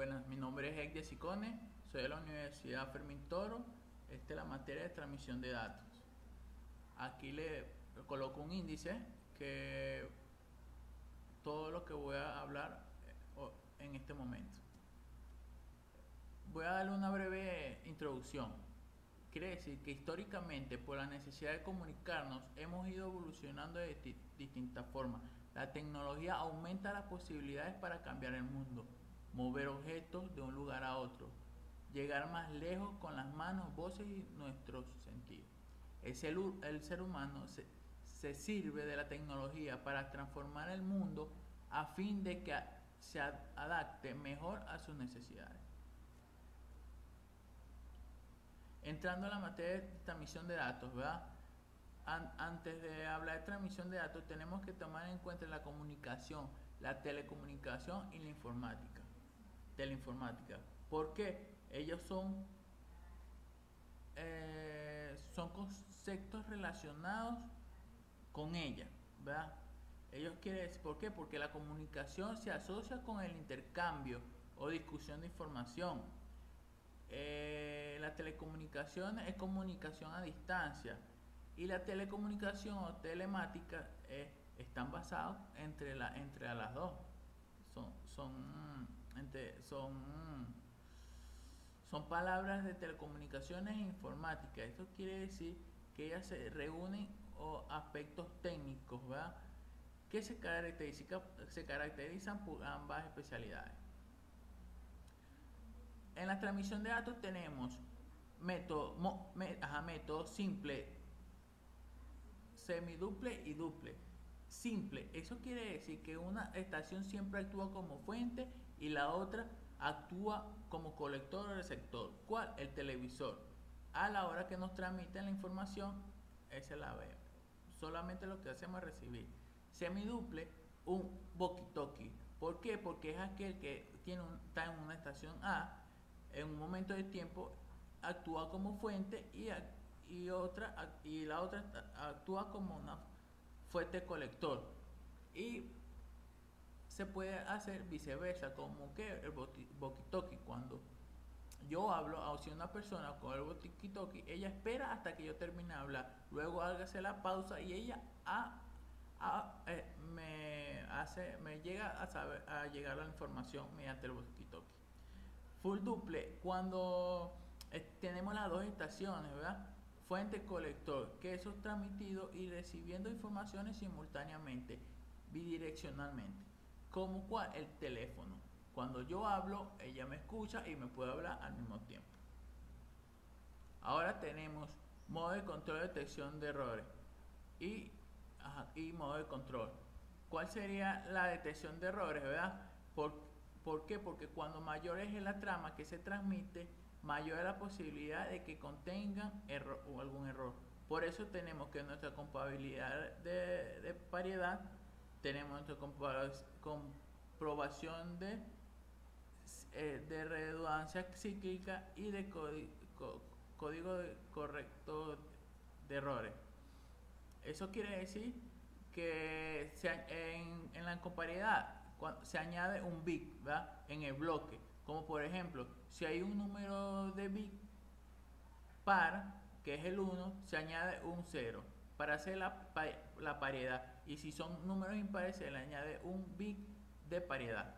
Bueno, mi nombre es Egde Sicone, soy de la Universidad Fermín Toro. Esta es la materia de transmisión de datos. Aquí le coloco un índice que todo lo que voy a hablar en este momento. Voy a darle una breve introducción. Quiere decir que históricamente, por la necesidad de comunicarnos, hemos ido evolucionando de distintas formas. La tecnología aumenta las posibilidades para cambiar el mundo, mover objetos de un lugar a otro, llegar más lejos con las manos, voces y nuestros sentidos. El ser humano se sirve de la tecnología para transformar el mundo a fin de que se adapte mejor a sus necesidades. Entrando a la materia de transmisión de datos, ¿verdad? Antes de hablar de transmisión de datos, tenemos que tomar en cuenta la comunicación, la telecomunicación y la informática. Teleinformática. ¿Por qué? Ellos son conceptos relacionados con ella, ¿verdad? Ellos quieren decir, ¿por qué? Porque la comunicación se asocia con el intercambio o discusión de información. La telecomunicación es comunicación a distancia y la telecomunicación o telemática están basados entre las dos. Son palabras de telecomunicaciones e informática. Esto quiere decir que ellas se reúnen o aspectos técnicos, ¿verdad? Que se caracterizan por ambas especialidades. En la transmisión de datos tenemos método simple, semiduple y duple. Simple, eso quiere decir que una estación siempre actúa como fuente y la otra actúa como colector o receptor. ¿Cuál? El televisor. A la hora que nos transmiten la información, esa la ve. Solamente lo que hacemos es recibir. Semiduple, un walkie-talkie. ¿Por qué? Porque es aquel que está en una estación A, en un momento de tiempo actúa como fuente y la otra actúa como una fuente colector. Y se puede hacer viceversa, como que el walkie-talkie, cuando yo hablo hacia una persona con el walkie-talkie, ella espera hasta que yo termine de hablar, luego hágase la pausa y ella me llega a llegar la información mediante el walkie-talkie. Full duple, cuando tenemos las dos estaciones, ¿verdad? Fuente colector, que eso es transmitido y recibiendo informaciones simultáneamente, bidireccionalmente. Como cual el teléfono. Cuando yo hablo, ella me escucha y me puede hablar al mismo tiempo. Ahora tenemos modo de control de detección de errores y modo de control. ¿Cuál sería la detección de errores, verdad? ¿Por qué? Porque cuando mayor es la trama que se transmite, mayor es la posibilidad de que contengan algún error. Por eso tenemos que nuestra compatibilidad de paridad, tenemos nuestra comprobación de redundancia cíclica y de código correcto de errores. Eso quiere decir que en la comparidad se añade un bit, ¿verdad? En el bloque, como por ejemplo, si hay un número de bit par, que es el 1, se añade un 0 para hacer la paridad, y si son números impares se le añade un bit de paridad.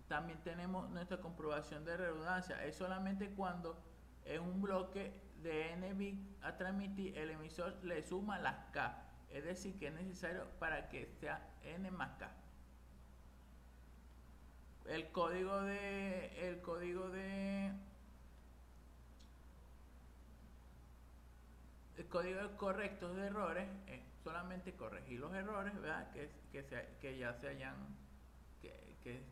También tenemos nuestra comprobación de redundancia, es solamente cuando en un bloque de n bits a transmitir el emisor le suma las k, es decir que es necesario para que sea n más k. El código correcto de errores es solamente corregir los errores, ¿verdad? Que ya se hayan que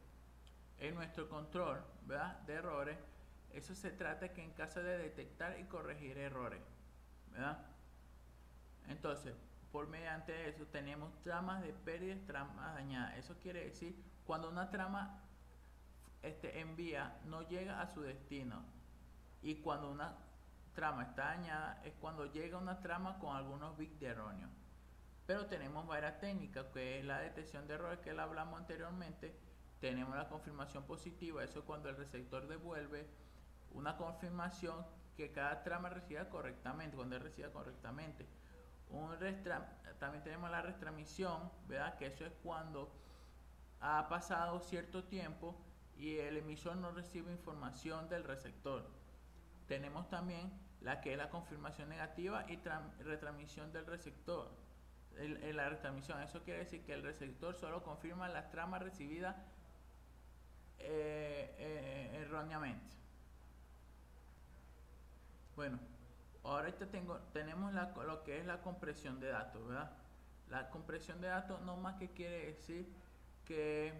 en nuestro control, ¿verdad? De errores. Eso se trata que en caso de detectar y corregir errores, ¿verdad? Entonces, por mediante eso tenemos tramas de pérdidas, tramas dañadas. Eso quiere decir cuando una trama envía no llega a su destino, y cuando una trama está dañada es cuando llega una trama con algunos bits de erróneo. Pero tenemos varias técnicas, que es la detección de errores, que la hablamos anteriormente, Tenemos la confirmación positiva, eso es cuando el receptor devuelve una confirmación que cada trama reciba correctamente, cuando él reciba correctamente. También tenemos la retransmisión, ¿verdad? Que eso es cuando ha pasado cierto tiempo y el emisor no recibe información del receptor. Tenemos también la que es la confirmación negativa y retransmisión del receptor. La retransmisión, eso quiere decir que el receptor solo confirma las tramas recibidas erróneamente. Bueno, ahorita tenemos lo que es la compresión de datos, ¿verdad? La compresión de datos no más que quiere decir que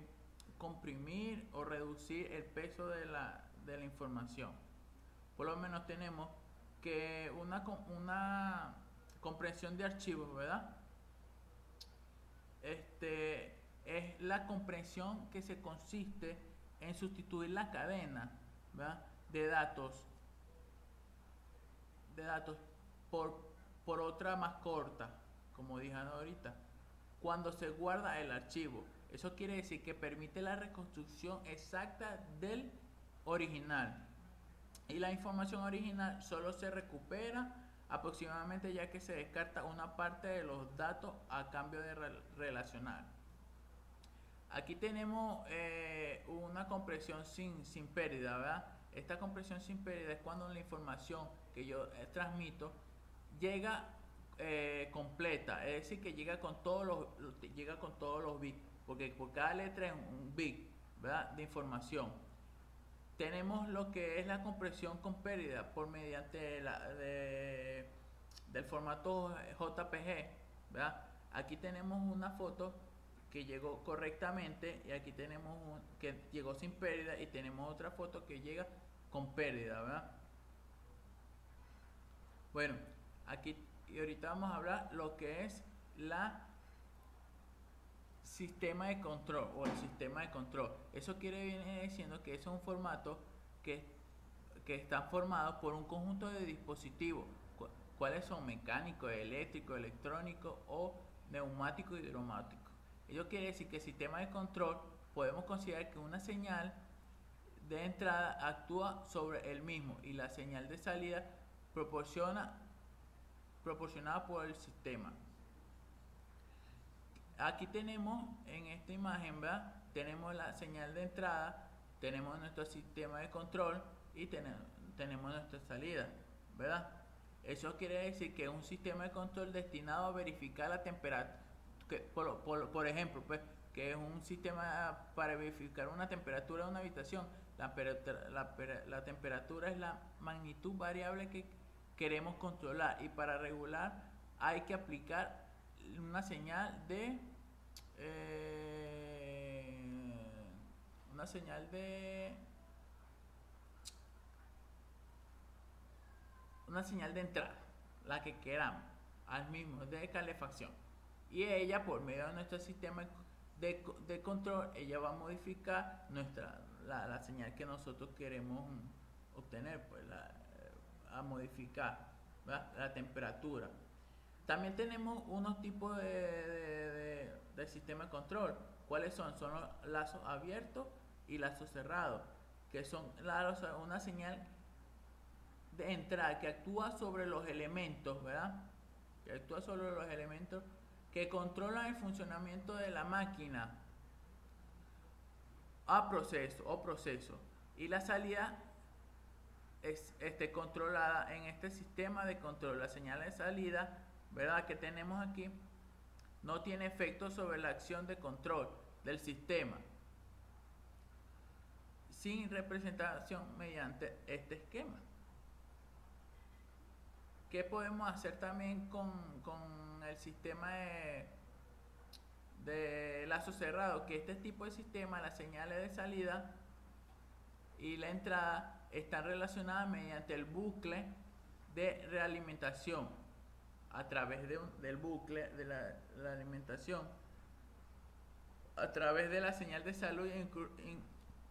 comprimir o reducir el peso de la información. Por lo menos tenemos que una compresión de archivos, ¿verdad? Es la compresión que se consiste en sustituir la cadena, ¿verdad? de datos por otra más corta, como dije ahorita, cuando se guarda el archivo. Eso quiere decir que permite la reconstrucción exacta del original. Y la información original solo se recupera aproximadamente, ya que se descarta una parte de los datos a cambio de relacional. Aquí tenemos una compresión sin pérdida, ¿verdad? Esta compresión sin pérdida es cuando la información que yo transmito llega completa, es decir, que llega con todos los bits, porque por cada letra es un bit, ¿verdad? de información. Tenemos lo que es la compresión con pérdida por mediante del formato JPG, ¿verdad? Aquí tenemos una foto que llegó correctamente y aquí tenemos que llegó sin pérdida y tenemos otra foto que llega con pérdida, ¿verdad? Bueno, aquí y ahorita vamos a hablar lo que es la sistema de control o el sistema de control. Eso viene diciendo que es un formato que está formado por un conjunto de dispositivos. ¿Cuáles son? Mecánico, eléctrico, electrónico o neumático y hidromático. Ello quiere decir que el sistema de control podemos considerar que una señal de entrada actúa sobre el mismo y la señal de salida proporcionada por el sistema. Aquí tenemos en esta imagen, ¿verdad? Tenemos la señal de entrada, tenemos nuestro sistema de control y tenemos nuestra salida, ¿verdad? Eso quiere decir que es un sistema de control destinado a verificar la temperatura, por ejemplo, pues, que es un sistema para verificar una temperatura de una habitación. La temperatura es la magnitud variable que queremos controlar y para regular hay que aplicar una señal de entrada, la que queramos, al mismo de calefacción, y ella por medio de nuestro sistema de control, ella va a modificar la señal que nosotros queremos obtener, pues a modificar, ¿verdad? La temperatura. También tenemos unos tipos de sistema de control. ¿Cuáles son? Son los lazos abiertos y lazos cerrados, que son una señal de entrada que actúa sobre los elementos, ¿verdad? Que actúa sobre los elementos que controlan el funcionamiento de la máquina o proceso. Y la salida es controlada en este sistema de control. La señal de salida, ¿verdad? que tenemos aquí no tiene efecto sobre la acción de control del sistema, sin representación mediante este esquema. ¿Qué podemos hacer también con el sistema de lazo cerrado? Que este tipo de sistema, las señales de salida y la entrada están relacionadas mediante el bucle de realimentación, a través del bucle de la alimentación, a través de la señal de salud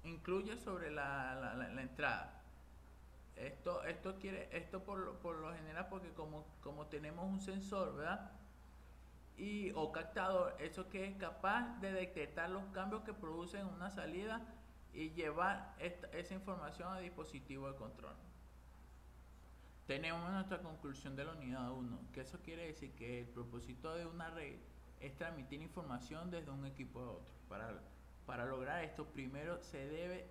incluye sobre la entrada. Esto por lo general, porque como tenemos un sensor, ¿verdad? y o captador, eso que es capaz de detectar los cambios que producen una salida y llevar esa información a dispositivo de control. Tenemos nuestra conclusión de la unidad 1, que eso quiere decir que el propósito de una red es transmitir información desde un equipo a otro. Para lograr esto, primero se debe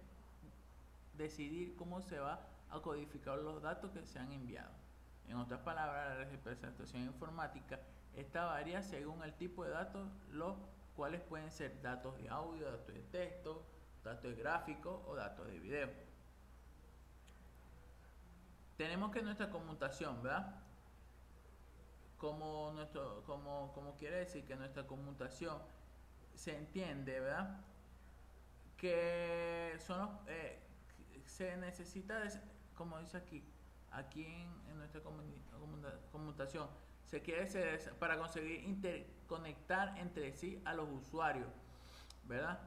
decidir cómo se va a codificar los datos que se han enviado. En otras palabras, la representación informática esta varía según el tipo de datos, los cuales pueden ser datos de audio, datos de texto, datos de gráficos o datos de video. Tenemos que nuestra conmutación, ¿verdad? Como quiere decir que nuestra conmutación se entiende, ¿verdad? Que son se necesita, como dice aquí en nuestra conmutación, se quiere hacer para conseguir interconectar entre sí a los usuarios, ¿verdad?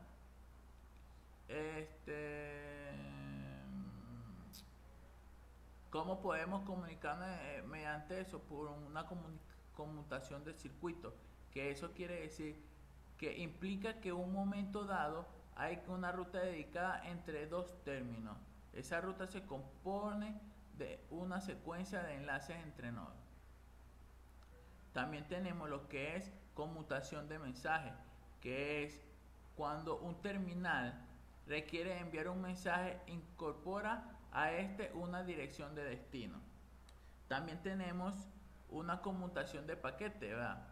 ¿Cómo podemos comunicarnos mediante eso? Por una conmutación de circuito, que eso quiere decir que implica que en un momento dado hay una ruta dedicada entre dos términos. Esa ruta se compone de una secuencia de enlaces entre nodos. También tenemos lo que es conmutación de mensaje, que es cuando un terminal requiere enviar un mensaje, incorpora a este una dirección de destino. También tenemos una conmutación de paquete, ¿verdad?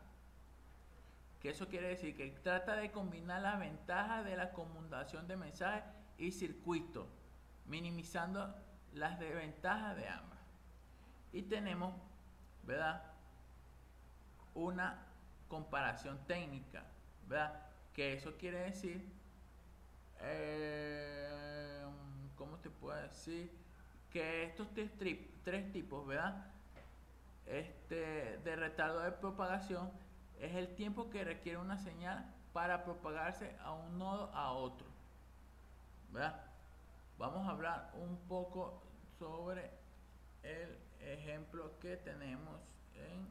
Que eso quiere decir que trata de combinar las ventajas de la conmutación de mensajes y circuito, minimizando las desventajas de ambas. Y tenemos, ¿verdad?, una comparación técnica, ¿verdad? Que eso quiere decir, ¿cómo te puedo decir? Que estos tres tipos, ¿verdad?, de retardo de propagación es el tiempo que requiere una señal para propagarse a un nodo a otro, ¿verdad? Vamos a hablar un poco sobre el ejemplo que tenemos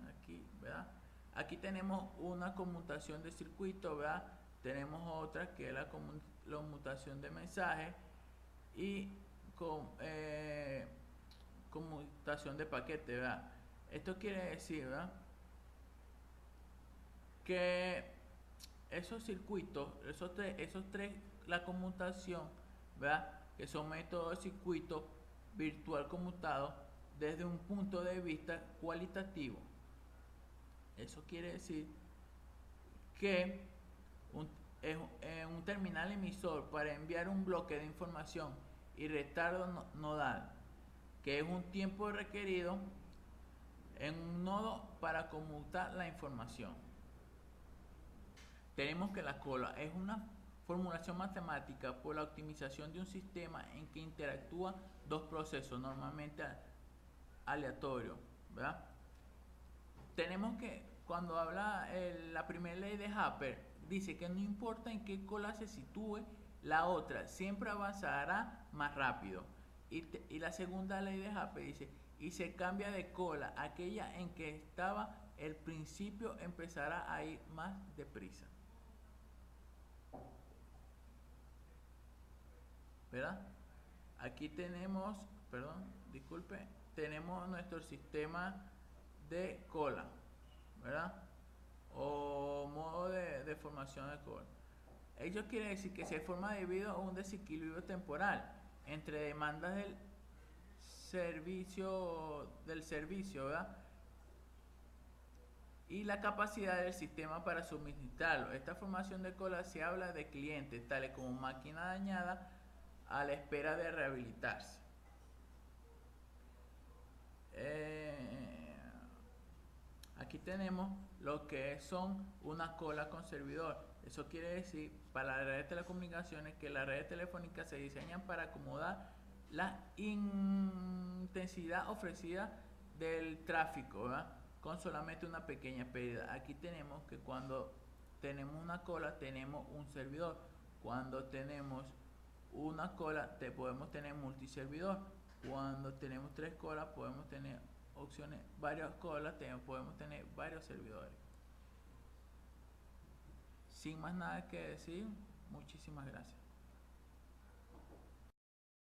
aquí, ¿verdad? Aquí tenemos una conmutación de circuito, ¿verdad? Tenemos otra que es la conmutación de mensaje y conmutación de paquete, ¿verdad? Esto quiere decir, ¿verdad?, que esos circuitos, esos tres, la conmutación, ¿verdad?, que son métodos de circuito virtual conmutado desde un punto de vista cualitativo. Eso quiere decir que un terminal emisor para enviar un bloque de información y retardo nodal, que es un tiempo requerido en un nodo para conmutar la información. Tenemos que la cola es una formulación matemática por la optimización de un sistema en que interactúan dos procesos normalmente aleatorios, ¿verdad? Tenemos que, cuando habla la primera ley de Happer, dice que no importa en qué cola se sitúe la otra, siempre avanzará más rápido. Y la segunda ley de Happer dice, y se cambia de cola, aquella en que estaba el principio empezará a ir más deprisa, ¿verdad? Aquí tenemos, tenemos nuestro sistema de cola, ¿verdad? O modo de formación de cola. Ello quiere decir que se forma debido a un desequilibrio temporal entre demandas del servicio, ¿verdad?, y la capacidad del sistema para suministrarlo. Esta formación de cola se habla de clientes tales como máquina dañada a la espera de rehabilitarse. Aquí tenemos lo que son una cola con servidor. Eso quiere decir para las redes de telecomunicaciones que las redes telefónicas se diseñan para acomodar la intensidad ofrecida del tráfico, ¿verdad?, con solamente una pequeña pérdida. Aquí tenemos que cuando tenemos una cola tenemos un servidor. Cuando tenemos una cola podemos tener multiservidor. Cuando tenemos tres colas podemos tener opciones, varias colas, podemos tener varios servidores. Sin más nada que decir, muchísimas gracias.